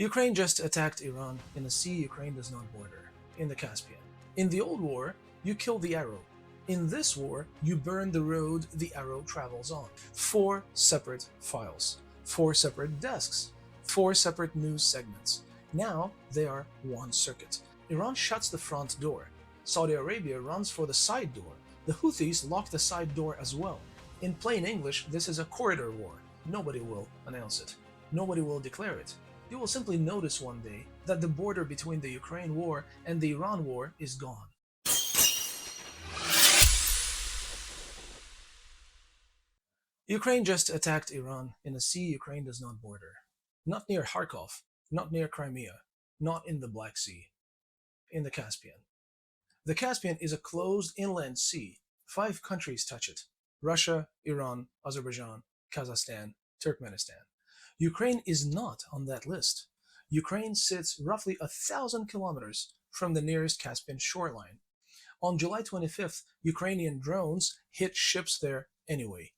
Ukraine just attacked Iran in a sea Ukraine does not border, in the Caspian. In the old war, you kill the arrow. In this war, you burn the road the arrow travels on. Four separate files, four separate desks, four separate news segments. Now they are one circuit. Iran shuts the front door. Saudi Arabia runs for the side door. The Houthis lock the side door as well. In plain English, this is a corridor war. Nobody will announce it. Nobody will declare it. You will simply notice one day that the border between the Ukraine war and the Iran war is gone. Ukraine just attacked Iran in a sea Ukraine does not border. Not near Kharkov, not near Crimea, not in the Black Sea, in the Caspian. The Caspian is a closed inland sea. 5 countries touch it: Russia, Iran, Azerbaijan, Kazakhstan, Turkmenistan. Ukraine is not on that list. Ukraine sits roughly 1,000 kilometers from the nearest Caspian shoreline. On July 25th, Ukrainian drones hit ships there anyway.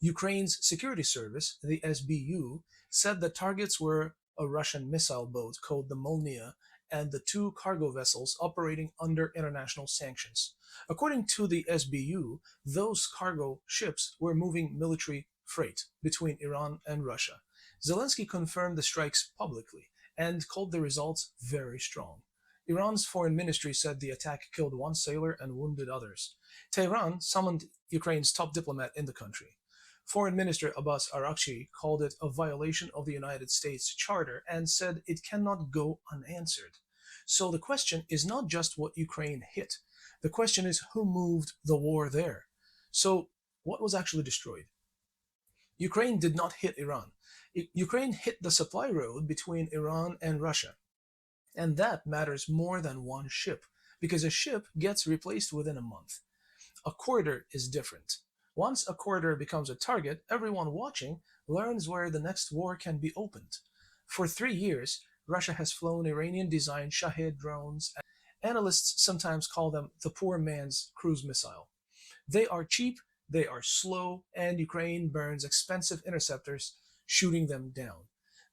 Ukraine's security service, the SBU, said the targets were a Russian missile boat called the Molnia and the 2 cargo vessels operating under international sanctions. According to the SBU, those cargo ships were moving military freight between Iran and Russia. Zelensky confirmed the strikes publicly and called the results very strong. Iran's foreign ministry said the attack killed 1 sailor and wounded others. Tehran summoned Ukraine's top diplomat in the country. Foreign Minister Abbas Araghchi called it a violation of the United States Charter and said it cannot go unanswered. So the question is not just what Ukraine hit. The question is who moved the war there. So what was actually destroyed? Ukraine did not hit Iran. Ukraine hit the supply road between Iran and Russia. And that matters more than one ship, because a ship gets replaced within a month. A corridor is different. Once a corridor becomes a target, everyone watching learns where the next war can be opened. For 3 years, Russia has flown Iranian-designed Shahed drones. Analysts sometimes call them the poor man's cruise missile. They are cheap, they are slow, and Ukraine burns expensive interceptors, shooting them down.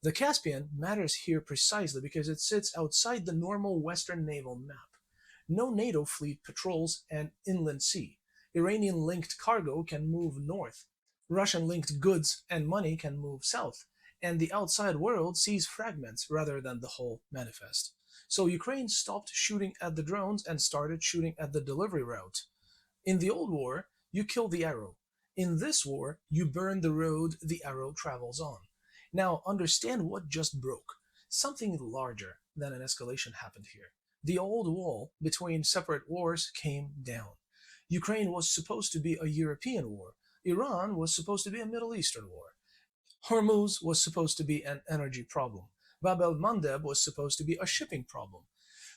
The Caspian matters here precisely because it sits outside the normal Western naval map. No NATO fleet patrols an inland sea. Iranian-linked cargo can move north. Russian-linked goods and money can move south. And the outside world sees fragments rather than the whole manifest. So Ukraine stopped shooting at the drones and started shooting at the delivery route. In the old war, you kill the arrow. In this war, you burn the road the arrow travels on. Now understand what just broke. Something larger than an escalation happened here. The old wall between separate wars came down. Ukraine was supposed to be a European war. Iran was supposed to be a Middle Eastern war. Hormuz was supposed to be an energy problem. el-Mandeb was supposed to be a shipping problem.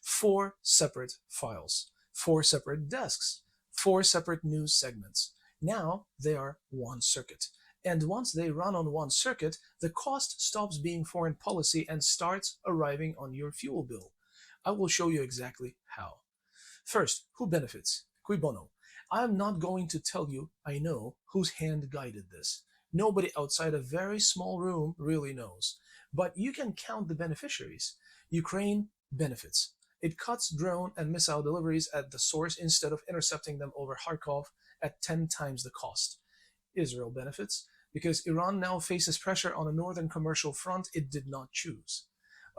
4 separate files, 4 separate desks, 4 separate news segments. Now they are one circuit. And once they run on one circuit, the cost stops being foreign policy and starts arriving on your fuel bill. I will show you exactly how. First, who benefits? Cui bono? I am not going to tell you I know whose hand guided this. Nobody outside a very small room really knows. But you can count the beneficiaries. Ukraine benefits. It cuts drone and missile deliveries at the source instead of intercepting them over Kharkov at 10 times the cost. Israel benefits because Iran now faces pressure on a northern commercial front it did not choose.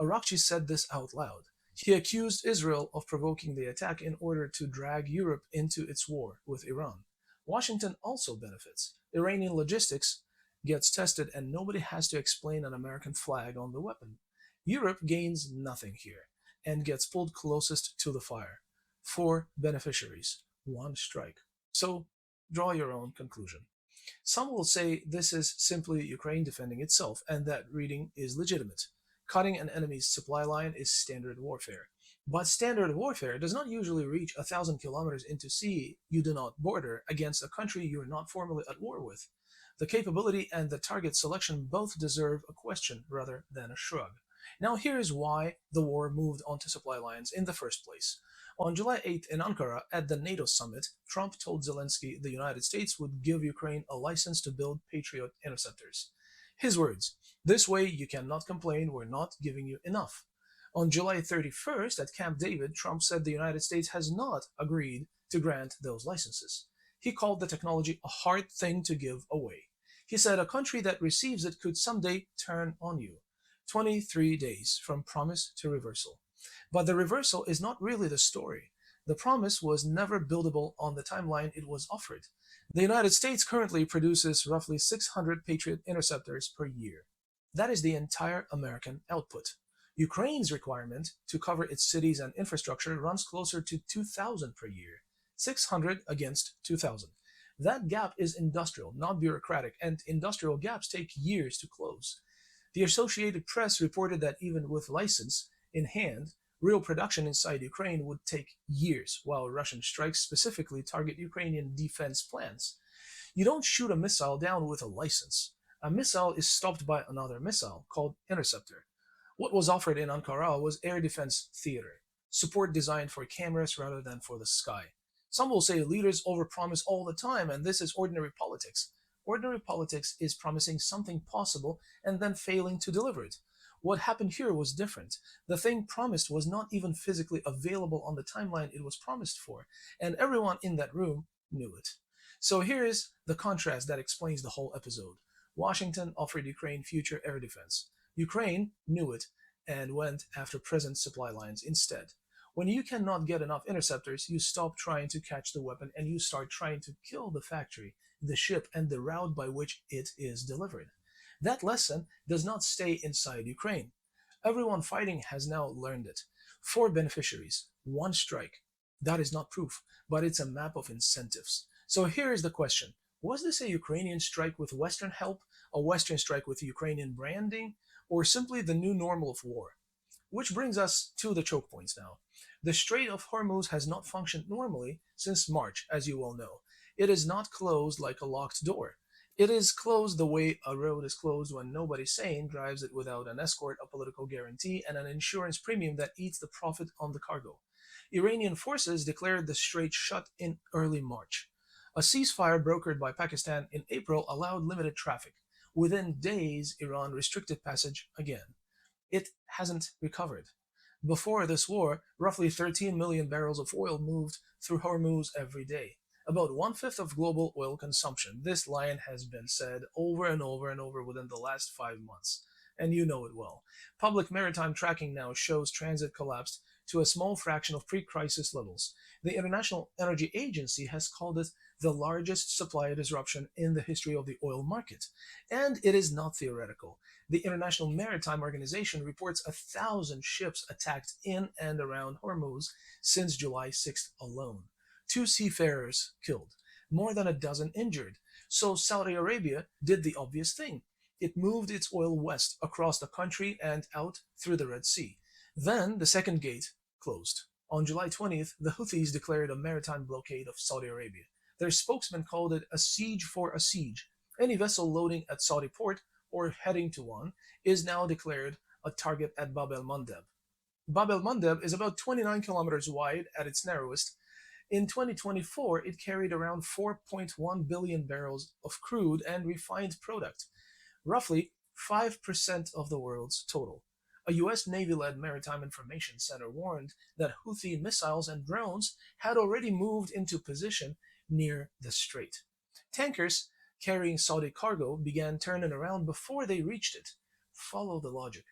Araghchi said this out loud. He accused Israel of provoking the attack in order to drag Europe into its war with Iran. Washington also benefits. Iranian logistics gets tested and nobody has to explain an American flag on the weapon. Europe gains nothing here and gets pulled closest to the fire. 4 beneficiaries, 1 strike. So draw your own conclusion. Some will say this is simply Ukraine defending itself and that reading is legitimate. Cutting an enemy's supply line is standard warfare. But standard warfare does not usually reach 1,000 kilometers into sea you do not border against a country you are not formally at war with. The capability and the target selection both deserve a question rather than a shrug. Now here is why the war moved onto supply lines in the first place. On July 8th in Ankara at the NATO summit, Trump told Zelensky the United States would give Ukraine a license to build Patriot interceptors. His words: "This way you cannot complain, we're not giving you enough." On July 31st at Camp David, Trump said the United States has not agreed to grant those licenses. He called the technology a hard thing to give away. He said a country that receives it could someday turn on you. 23 days from promise to reversal. But the reversal is not really the story. The promise was never buildable on the timeline it was offered. The United States currently produces roughly 600 Patriot interceptors per year. That is the entire American output. Ukraine's requirement to cover its cities and infrastructure runs closer to 2,000 per year. 600 against 2,000. That gap is industrial, not bureaucratic, and industrial gaps take years to close. The Associated Press reported that even with license in hand, real production inside Ukraine would take years, while Russian strikes specifically target Ukrainian defense plans. You don't shoot a missile down with a license. A missile is stopped by another missile, called interceptor. What was offered in Ankara was air defense theater, support designed for cameras rather than for the sky. Some will say leaders overpromise all the time, and this is ordinary politics. Ordinary politics is promising something possible and then failing to deliver it. What happened here was different. The thing promised was not even physically available on the timeline it was promised for, and everyone in that room knew it. So here is the contrast that explains the whole episode. Washington offered Ukraine future air defense. Ukraine knew it and went after present supply lines instead. When you cannot get enough interceptors, you stop trying to catch the weapon and you start trying to kill the factory, the ship, and the route by which it is delivered. That lesson does not stay inside Ukraine. Everyone fighting has now learned it. 4 beneficiaries, 1 strike. That is not proof, but it's a map of incentives. So here is the question. Was this a Ukrainian strike with Western help, a Western strike with Ukrainian branding, or simply the new normal of war? Which brings us to the choke points now. The Strait of Hormuz has not functioned normally since March, as you all know. It is not closed like a locked door. It is closed the way a road is closed when nobody sane drives it without an escort, a political guarantee, and an insurance premium that eats the profit on the cargo. Iranian forces declared the strait shut in early March. A ceasefire brokered by Pakistan in April allowed limited traffic. Within days, Iran restricted passage again. It hasn't recovered. Before this war, roughly 13 million barrels of oil moved through Hormuz every day, about 1/5 of global oil consumption. This line has been said over and over and over within the last 5 months, and you know it well. Public maritime tracking now shows transit collapsed to a small fraction of pre-crisis levels. The International Energy Agency has called it the largest supply disruption in the history of the oil market. And it is not theoretical. The International Maritime Organization reports 1,000 ships attacked in and around Hormuz since July 6th alone. 2 seafarers killed, more than a dozen injured. So Saudi Arabia did the obvious thing. It moved its oil west across the country and out through the Red Sea. Then the second gate closed. On July 20th, the Houthis declared a maritime blockade of Saudi Arabia. Their spokesman called it a siege for a siege. Any vessel loading at Saudi port or heading to one is now declared a target at Bab el-Mandeb. Bab el-Mandeb is about 29 kilometers wide at its narrowest. In 2024, it carried around 4.1 billion barrels of crude and refined product, roughly 5% of the world's total. A U.S. Navy-led Maritime Information Center warned that Houthi missiles and drones had already moved into position near the strait. Tankers carrying Saudi cargo began turning around before they reached it. Follow the logic.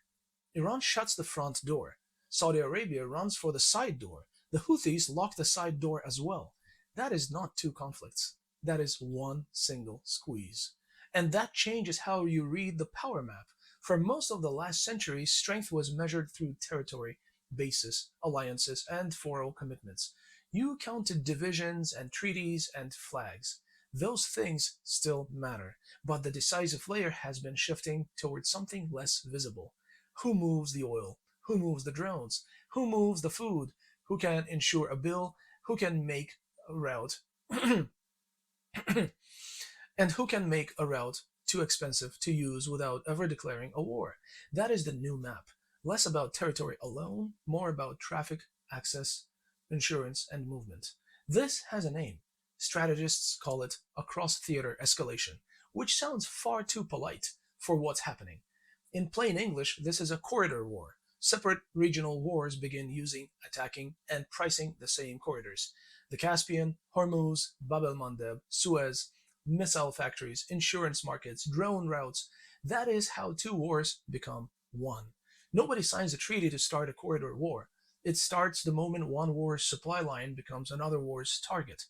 Iran shuts the front door. Saudi Arabia runs for the side door. The Houthis lock the side door as well. That is not 2 conflicts. That is one single squeeze. And that changes how you read the power map. For most of the last century, strength was measured through territory, bases, alliances, and foreign commitments. You counted divisions and treaties and flags. Those things still matter, but the decisive layer has been shifting towards something less visible. Who moves the oil? Who moves the drones? Who moves the food? Who can insure a bill? Who can make a route? And who can make a route too expensive to use without ever declaring a war? That is the new map. Less about territory alone, more about traffic, access, insurance, and movement. This has a name. Strategists call it a cross-theater escalation, which sounds far too polite. for what's happening. In plain English, this is a corridor war. Separate regional wars begin using, attacking, and pricing the same corridors. The Caspian, Hormuz, Bab el-Mandeb, Suez, missile factories, insurance markets, drone routes. That is how two wars become one. Nobody signs a treaty to start a corridor war. It starts the moment one war's supply line becomes another war's target.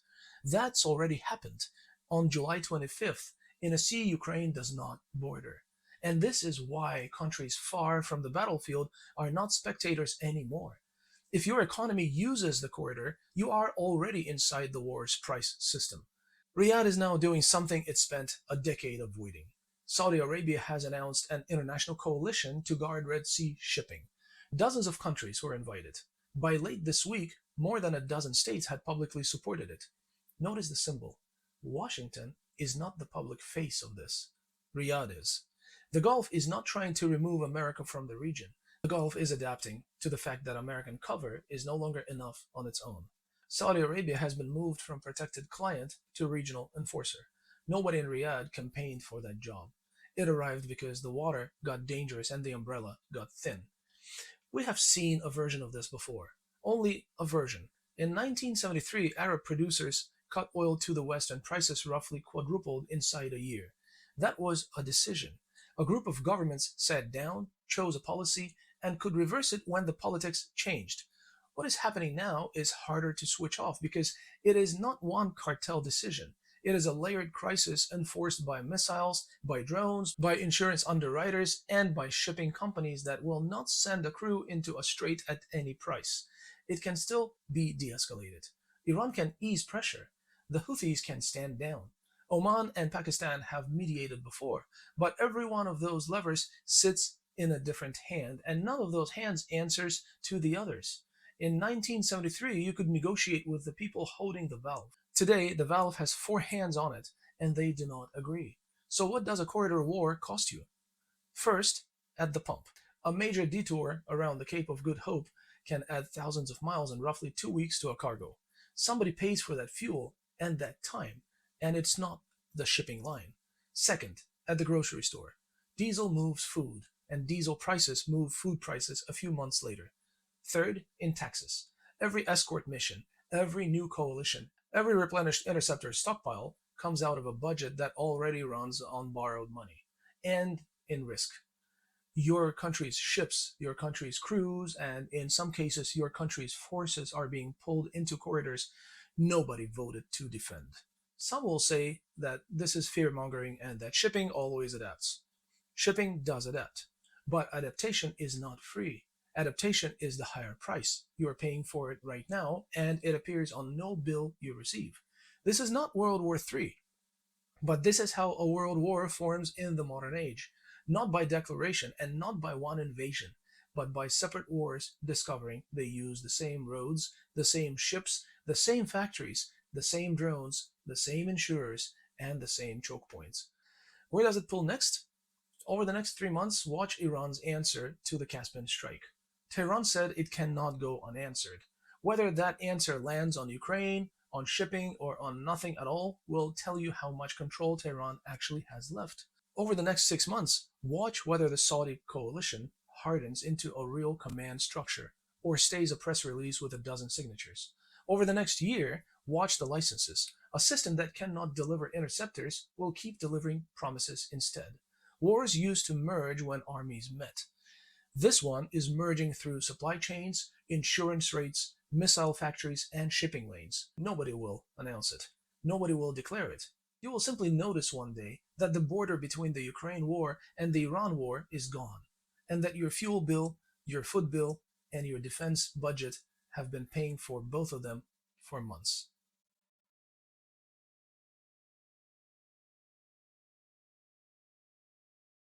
That's already happened on July 25th in a sea Ukraine does not border. And this is why countries far from the battlefield are not spectators anymore. If your economy uses the corridor, you are already inside the war's price system. Riyadh is now doing something it spent a decade avoiding. Saudi Arabia has announced an international coalition to guard Red Sea shipping. Dozens of countries were invited. By late this week, more than a dozen states had publicly supported it. Notice the symbol. Washington is not the public face of this. Riyadh is. The Gulf is not trying to remove America from the region. The Gulf is adapting to the fact that American cover is no longer enough on its own. Saudi Arabia has been moved from protected client to regional enforcer. Nobody in Riyadh campaigned for that job. It arrived because the water got dangerous and the umbrella got thin. We have seen a version of this before. Only a version. In 1973, Arab producers cut oil to the West and prices roughly quadrupled inside a year. That was a decision. A group of governments sat down, chose a policy, and could reverse it when the politics changed. What is happening now is harder to switch off because it is not one cartel decision. It is a layered crisis enforced by missiles, by drones, by insurance underwriters, and by shipping companies that will not send a crew into a strait at any price. It can still be de-escalated. Iran can ease pressure. The Houthis can stand down. Oman and Pakistan have mediated before, but every one of those levers sits in a different hand, and none of those hands answers to the others. In 1973, you could negotiate with the people holding the valve. Today, the valve has four hands on it, and they do not agree. So what does a corridor war cost you? First, at the pump. A major detour around the Cape of Good Hope can add thousands of miles in roughly 2 weeks to a cargo. Somebody pays for that fuel and that time, and it's not the shipping line. Second, at the grocery store. Diesel moves food, and diesel prices move food prices a few months later. Third, in taxes. Every escort mission, every new coalition, every replenished interceptor stockpile comes out of a budget that already runs on borrowed money. And in risk. Your country's ships, your country's crews, and in some cases, your country's forces are being pulled into corridors nobody voted to defend. Some will say that this is fear mongering and that shipping always adapts. Shipping does adapt, but adaptation is not free. Adaptation is the higher price. You are paying for it right now, and it appears on no bill you receive. This is not World War III, but this is how a world war forms in the modern age. Not by declaration and not by one invasion, but by separate wars discovering they use the same roads, the same ships, the same factories, the same drones, the same insurers, and the same choke points. Where does it pull next? Over the next 3 months, watch Iran's answer to the Caspian strike. Tehran said it cannot go unanswered. Whether that answer lands on Ukraine, on shipping, or on nothing at all will tell you how much control Tehran actually has left. Over the next 6 months, watch whether the Saudi coalition hardens into a real command structure or stays a press release with a dozen signatures. Over the next year, watch the licenses. A system that cannot deliver interceptors will keep delivering promises instead. Wars used to merge when armies met. This one is merging through supply chains, insurance rates, missile factories, and shipping lanes. Nobody will announce it. Nobody will declare it. You will simply notice one day that the border between the Ukraine war and the Iran war is gone, and that your fuel bill, your food bill, and your defense budget have been paying for both of them for months.